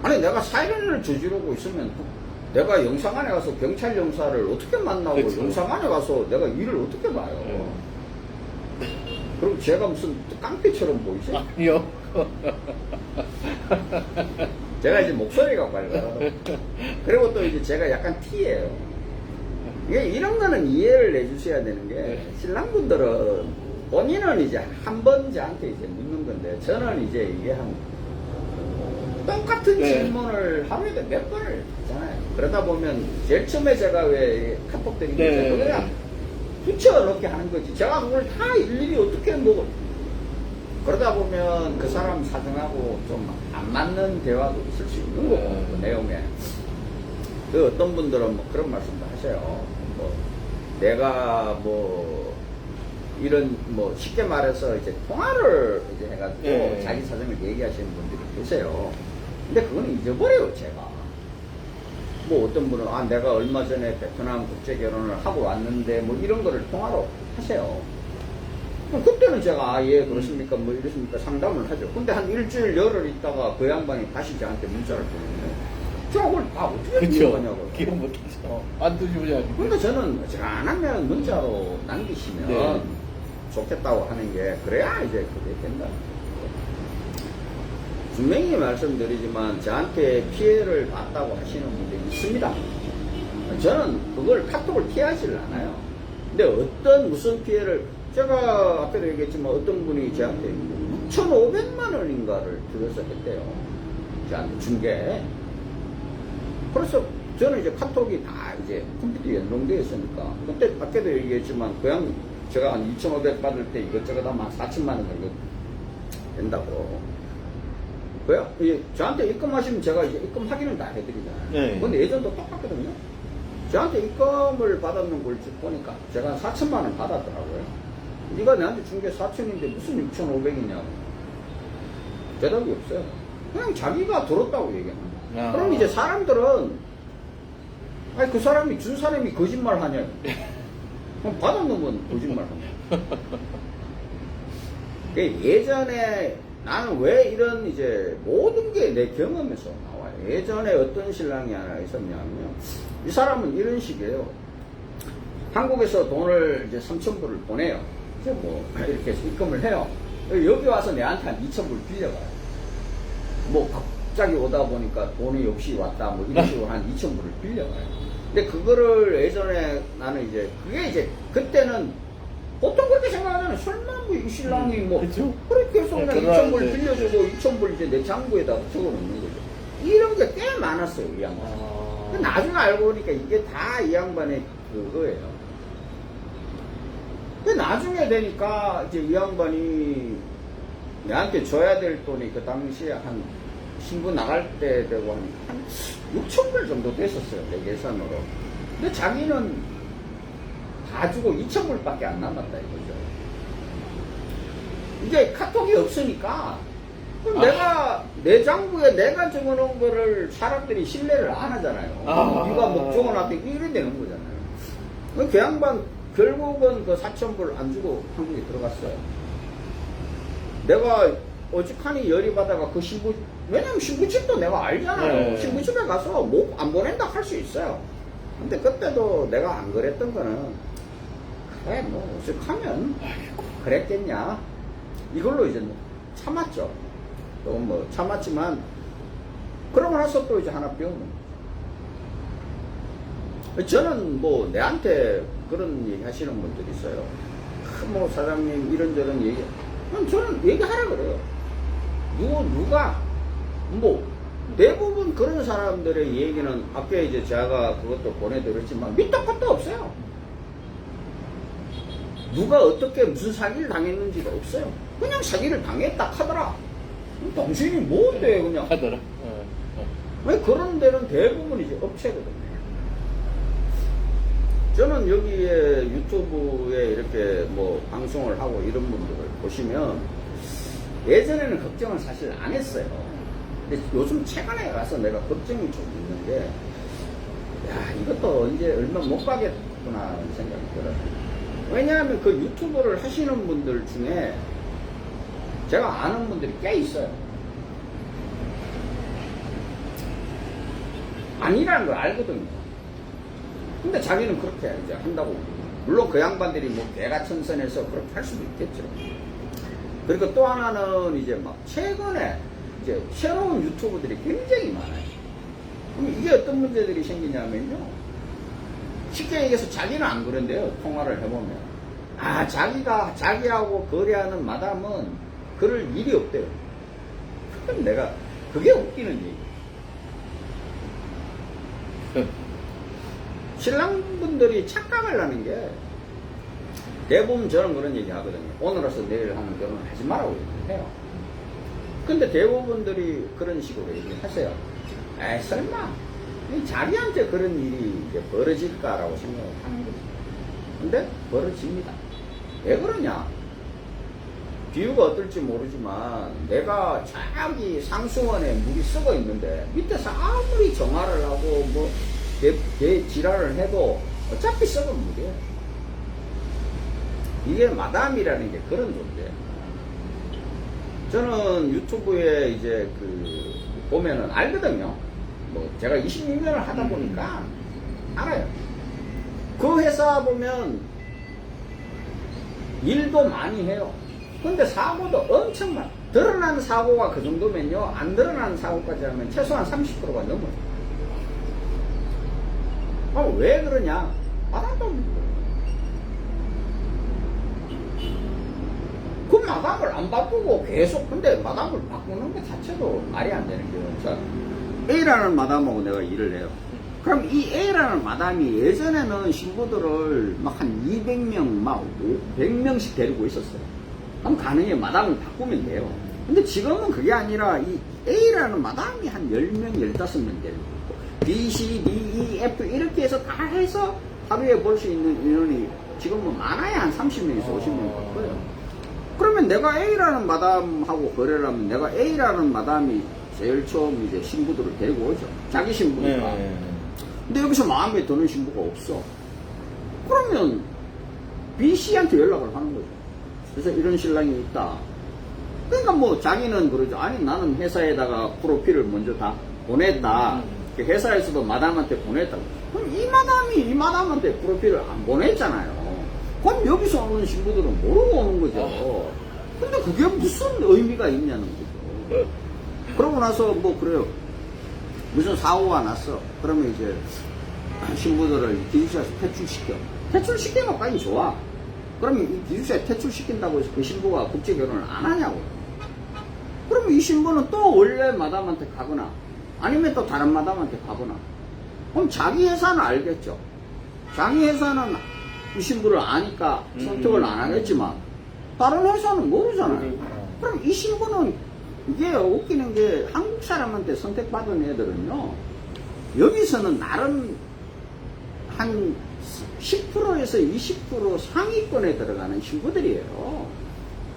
아니 내가 살인을 저지르고 있으면 내가 영상관에 가서 경찰 영사를 어떻게 만나고 그렇죠. 영상관에 가서 내가 일을 어떻게 봐요? 그럼 제가 무슨 깡패처럼 보이지? 아니요. 제가 이제 목소리가 밝아요. 그리고 또 이제 제가 약간 T예요. 이게 이런 거는 이해를 해주셔야 되는 게 신랑분들은 본인은 이제 한 번 저한테 이제 묻는 건데 저는 이제 이게 한 똑같은 질문을 하루에 몇 번을 하잖아요. 그러다 보면 제일 처음에 제가 왜 카톡 드린 거죠. 그냥 붙여넣기 하는 거지. 제가 그걸 다 일일이 어떻게 뭐 그러다 보면 그 사람 사정하고 좀 안 맞는 대화도 있을 수 있는 거고 그 내용에. 그 어떤 분들은 뭐 그런 말씀도 하셔요. 뭐 내가 뭐 이런 뭐 쉽게 말해서 이제 통화를 이제 해가지고 자기 사정을 얘기하시는 분들이 계세요. 근데 그거는 잊어버려요 제가. 뭐 어떤 분은 내가 얼마 전에 베트남 국제 결혼을 하고 왔는데 뭐 이런 거를 통화로 하세요. 그때는 제가 예 그렇습니까 뭐 이렇습니까 상담을 하죠. 근데 한 일주일 열흘 있다가 그 양반이 다시 저한테 문자를 보내요. 제가 그걸 다 어떻게 기억하냐고. 기억 못하죠. 안 드시면 아니고. 근데 저는 어지간하면 문자로 남기시면 좋겠다고 하는 게 그래야 이제 그게 된다. 분명히 말씀드리지만 저한테 피해를 봤다고 하시는 분들이 있습니다. 저는 그걸 카톡을 피하지를 않아요. 근데 어떤 무슨 피해를 제가 아까도 얘기했지만 어떤 분이 저한테 6,500만 원인가를 들여서 했대요. 저한테 준 게. 그래서 저는 이제 카톡이 다 이제 컴퓨터에 연동되어 있으니까 그때 아까도 얘기했지만 그냥 제가 한 2,500 받을 때 이것저것 하면 한 4천만 원 정도 된다고. 왜요? 저한테 입금하시면 제가 이제 입금 확인을 다 해드리잖아요. 근데 예전도 똑같거든요. 저한테 입금을 받았는 걸 보니까 제가 한 4천만 원 받았더라고요. 네가 내한테 준 게 4천인데 무슨 6,500이냐고. 대답이 없어요. 그냥 자기가 들었다고 얘기하는 거예요. 그럼 이제 사람들은 그 사람이 준 사람이 거짓말 하냐. 그럼 받은 놈은 거짓말 하냐. 예전에 나는 왜 이런 이제 모든 게 내 경험에서 나와요. 예전에 어떤 신랑이 하나 있었냐면 이 사람은 이런 식이에요. 한국에서 돈을 이제 3,000불을 보내요. 이제 뭐 이렇게 해서 입금을 해요. 여기 와서 내한테 한 2,000불 빌려가요. 뭐 갑자기 오다 보니까 돈이 없이 왔다 뭐 이런 식으로 한 2,000불을 빌려가요. 근데 그거를 예전에 나는 이제 그게 이제 그때는 보통 그렇게 생각하잖아요. 설마 뭐 이 신랑이 뭐 그렇게 해서 그냥 2,000불 빌려주고 2,000불 이제 내 장부에다 적어놓는 거죠. 이런 게 꽤 많았어요, 이 양반. 나중에 알고 보니까 이게 다 이 양반의 그거예요. 근데 나중에 되니까 이제 이 양반이 내한테 줘야 될 돈이 그 당시에 한 신고 나갈 때 되고 한 6천 불 정도 됐었어요. 내 계산으로. 근데 자기는 다 주고 2천 불밖에 안 남았다 이거죠. 이게 카톡이 없으니까 그럼 내가 내 장부에 내가 적어놓은 거를 사람들이 신뢰를 안 하잖아요. 네가 뭐 적어놨대 이래 되는 거잖아요. 그 양반 결국은 그 4천 불 안 주고 한국에 들어갔어요. 내가 어찌하니 열이 받아가 그 신부, 왜냐면 신부집도 내가 알잖아요. 네. 신부집에 가서 뭐 안 보낸다 할 수 있어요. 근데 그때도 내가 안 그랬던 거는, 그래, 뭐, 어떡하면 그랬겠냐. 이걸로 이제 뭐 참았죠. 또 뭐 참았지만, 그러고 나서 또 이제 하나 배우는 거죠. 저는 뭐 내한테 그런 얘기 하시는 분들이 있어요. 뭐 사장님 이런저런 얘기. 그럼 저는 얘기하라 그래요. 누가, 뭐, 대부분 그런 사람들의 얘기는 앞에 이제 제가 그것도 보내드렸지만 밑도 끝도 없어요. 누가 어떻게 무슨 사기를 당했는지도 없어요. 그냥 사기를 당했다 하더라. 그럼 당신이 뭔데, 그냥. 하더라. 왜 그런 데는 대부분 이제 업체거든요. 저는 여기에 유튜브에 이렇게 뭐 방송을 하고 이런 분들을 보시면 예전에는 걱정을 사실 안 했어요. 근데 요즘 최근에 와서 내가 걱정이 좀 있는 게, 야, 이것도 언제 얼마 못 가겠구나 하는 생각이 들어요. 왜냐하면 그 유튜브를 하시는 분들 중에 제가 아는 분들이 꽤 있어요. 아니라는 걸 알거든요. 근데 자기는 그렇게 이제 한다고. 물론 그 양반들이 뭐 개가천선해서 그렇게 할 수도 있겠죠. 그리고 또 하나는 이제 막 최근에 이제 새로운 유튜브들이 굉장히 많아요. 그럼 이게 어떤 문제들이 생기냐면요. 쉽게 얘기해서 자기는 안 그런데요. 통화를 해보면. 아, 자기하고 거래하는 마담은 그럴 일이 없대요. 그럼 내가, 그게 웃기는 얘기. 신랑분들이 착각을 하는 게 대부분 저는 그런 얘기 하거든요. 오늘 와서 내일 하는 결혼을 하지 말라고 얘기해요. 근데 대부분들이 그런 식으로 얘기하세요. 에이, 설마 자기한테 그런 일이 이제 벌어질까라고 생각을 하는 거죠. 근데 벌어집니다. 왜 그러냐? 비유가 어떨지 모르지만 내가 저기 상수원에 물이 썩어 있는데 밑에서 아무리 정화를 하고 뭐 개 지랄을 해도 어차피 썩은 물이에요. 이게 마담이라는 게 그런 존재예요. 저는 유튜브에 이제 그 보면은 알거든요. 뭐 제가 26년을 하다 보니까 알아요. 그 회사 보면 일도 많이 해요. 근데 사고도 엄청 많아. 드러난 사고가 그 정도면요, 안 드러난 사고까지 하면 최소한 30%가 넘어요. 왜 그러냐? 마담도 그 마담을 안 바꾸고 계속, 근데 마담을 바꾸는 것 자체도 말이 안 되는 거예요. 자, A라는 마담하고 내가 일을 해요. 그럼 이 A라는 마담이 예전에는 신부들을 막 한 200명, 막 100명씩 데리고 있었어요. 그럼 가능해. 마담을 바꾸면 돼요. 근데 지금은 그게 아니라 이 A라는 마담이 한 10명, 15명 되는 거고, B, C, D, E, F 이렇게 해서 다 해서 하루에 볼 수 있는 인원이 지금은 많아야 한 30명에서 50명 바꿔요. 그러면 내가 A라는 마담하고 거래를 하면 내가 A라는 마담이 제일 처음 이제 신부들을 데리고 오죠. 자기 신부니까. 근데 여기서 마음에 드는 신부가 없어. 그러면 B, C한테 연락을 하는 거죠. 그래서 이런 신랑이 있다. 그러니까 뭐 자기는 그러죠. 아니, 나는 회사에다가 프로필을 먼저 다 보냈다. 회사에서도 마담한테 보냈다. 그럼 이 마담한테 프로필을 안 보냈잖아요. 그럼 여기서 오는 신부들은 모르고 오는 거죠. 근데 그게 무슨 의미가 있냐는 거죠. 그러고 나서 뭐 그래요. 무슨 사고가 났어. 그러면 이제 신부들을 기숙사에서 퇴출시켜. 퇴출시키면 좋아. 그러면 이 기숙사에 퇴출시킨다고 해서 그 신부가 국제 결혼을 안 하냐고. 그러면 이 신부는 또 원래 마담한테 가거나 아니면 또 다른 마담한테 가거나 그럼 자기 회사는 알겠죠. 자기 회사는 이 신부를 아니까 선택을 안 하겠지만 다른 회사는 모르잖아요. 그럼 이 신부는 이게 웃기는 게 한국 사람한테 선택받은 애들은요, 여기서는 나름 한 10%에서 20% 상위권에 들어가는 신부들이에요.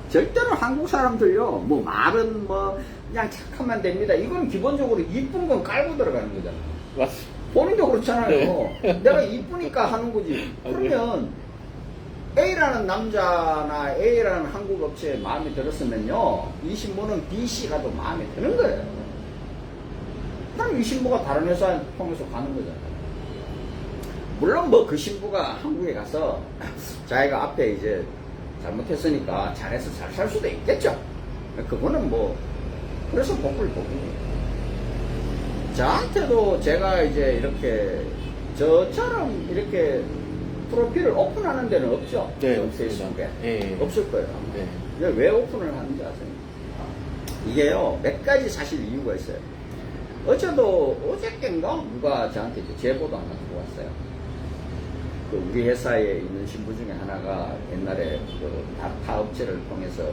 절대로 한국 사람들요, 뭐 말은 뭐 그냥 착하면 됩니다. 이건 기본적으로 이쁜 건 깔고 들어가는 거잖아요. 맞습니다. 본인도 그렇잖아요. 내가 이쁘니까 하는 거지. 그러면 A라는 남자나 A라는 한국 업체에 마음에 들었으면요, 이 신부는 B, C가 더 마음에 드는 거예요. 그럼 이 신부가 다른 회사 통해서 가는 거잖아요. 물론 뭐 그 신부가 한국에 가서 자기가 앞에 이제 잘못했으니까 잘해서 잘 살 수도 있겠죠. 그거는 뭐 그래서 복을 보고, 저한테도 제가 이제 이렇게 저처럼 이렇게 프로필을 오픈하는 데는 없죠. 네, 페이스북에. 네. 없을 거예요. 아마. 네. 근데 왜 오픈을 하는지 아세요? 이게요, 몇 가지 사실 이유가 있어요. 어저께인가 누가 저한테 이제 제보도 하나 들어왔어요. 그 우리 회사에 있는 신부 중에 하나가 옛날에 그 타 업체를 통해서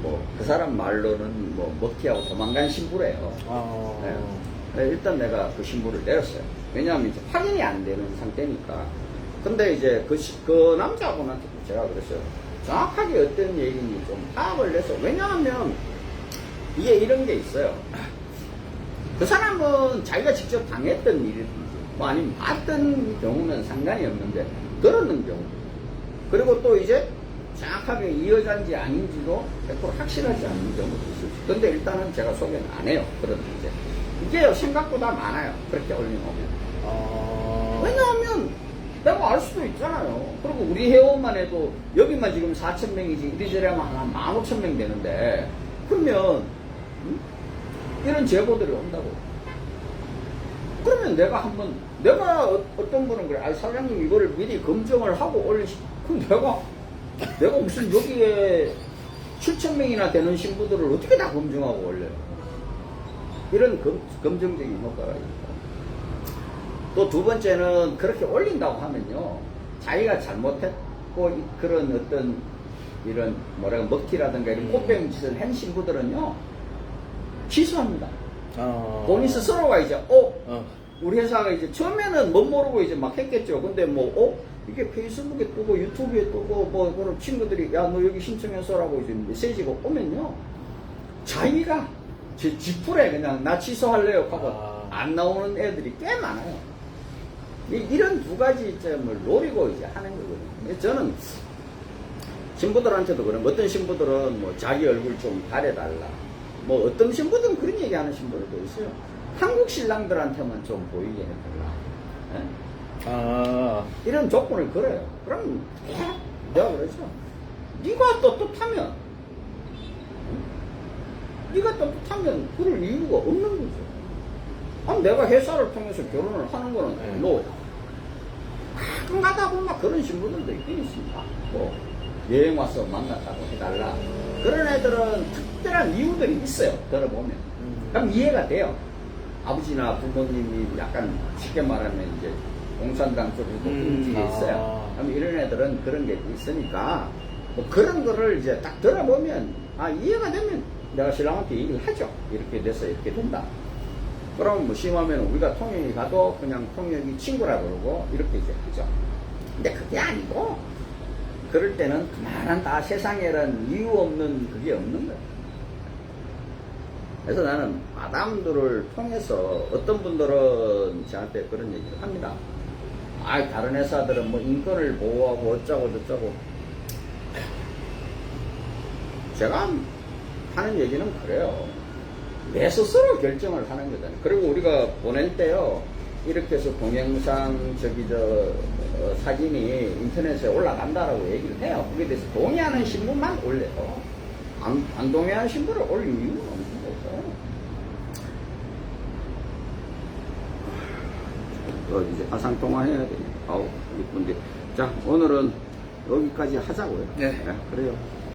뭐 그 사람 말로는 뭐 먹튀하고 도망간 신부래요. 네. 일단 내가 그 신부를 내렸어요. 왜냐하면 이제 확인이 안 되는 상태니까. 근데 이제 그 남자분한테 제가 그랬어요. 정확하게 어떤 얘기인지 좀 파악을 해서. 왜냐하면 이게 이런 게 있어요. 그 사람은 자기가 직접 당했던 일이든지 뭐 아니면 봤던 경우는 상관이 없는데 들었는 경우, 그리고 또 이제 정확하게 이 여자인지 아닌지도 100% 확실하지 않는 경우도 있을 수 있어요. 근데 일단은 제가 소개는 안 해요. 그런 이제 이게 생각보다 많아요. 그렇게 올려놓으면. 왜냐하면 내가 알 수도 있잖아요. 그리고 우리 회원만 해도 여기만 지금 4,000명이지 이리저리 하면 한 15,000명 되는데, 그러면 이런 제보들이 온다고. 그러면 내가 어떤 분은 그래, 아 사장님 이거를 미리 검증을 하고 그럼 내가 무슨 여기에 7,000명이나 되는 신부들을 어떻게 다 검증하고 올려요? 이런 검증적인 효과가 있고. 또 두 번째는 그렇게 올린다고 하면요, 자기가 잘못했고 그런 어떤 이런 뭐랄까 먹튀라든가 이런 꽃뱀 짓을 한 신부들은요 취소합니다. 본인 스스로가 이제 우리 회사가 이제 처음에는 못 모르고 이제 막 했겠죠. 근데 뭐 이게 페이스북에 뜨고 유튜브에 뜨고 뭐 그런 친구들이 야 너 여기 신청해서라고 이제 메시지가 오면요, 자기가 제 지풀에 그냥 나 취소할래요 하고 안 나오는 애들이 꽤 많아요. 이런 두 가지 점을 노리고 이제 하는 거거든요. 저는 신부들한테도 그런, 어떤 신부들은 뭐 자기 얼굴 좀 가려달라, 뭐 어떤 신부들은 그런 얘기 하는 신부들도 있어요. 한국 신랑들한테만 좀 보이게 해달라. 이런 조건을 걸어요. 그럼 내가 그러죠. 네가 떳떳하면 그럴 이유가 없는 거죠. 아니, 내가 회사를 통해서 결혼을 하는 거는 뭐 가끔 가다 보면 그런 신부들도 있긴 있습니다. 뭐 여행 와서 만났다고 해달라. 그런 애들은 특별한 이유들이 있어요. 들어보면. 그럼 이해가 돼요. 아버지나 부모님이 약간 쉽게 말하면 이제 공산당 쪽에도 움직여 있어요. 그럼 이런 애들은 그런 게 있으니까 뭐 그런 거를 이제 딱 들어보면 이해가 되면 내가 신랑한테 얘기를 하죠. 이렇게 돼서 이렇게 된다. 그럼 뭐 심하면 우리가 통역이 가도 그냥 통역이 친구라 그러고 이렇게 이제 하죠. 근데 그게 아니고 그럴 때는 그만한 다 세상에는 이유 없는 그게 없는 거예요. 그래서 나는 마담들을 통해서 어떤 분들은 저한테 그런 얘기를 합니다. 다른 회사들은 뭐 인권을 보호하고 어쩌고 저쩌고. 제가 하는 얘기는 그래요. 내 스스로 결정을 하는 거잖아요. 그리고 우리가 보낼 때요, 이렇게 해서 동영상 사진이 인터넷에 올라간다라고 얘기를 해요. 거기에 대해서 동의하는 신부만 올려요. 안 동의하는 신부를 올릴 이유는 없는 거죠. 이제 화상통화 해야 되니까. 이쁜데. 자, 오늘은 여기까지 하자고요. 네. 그래요.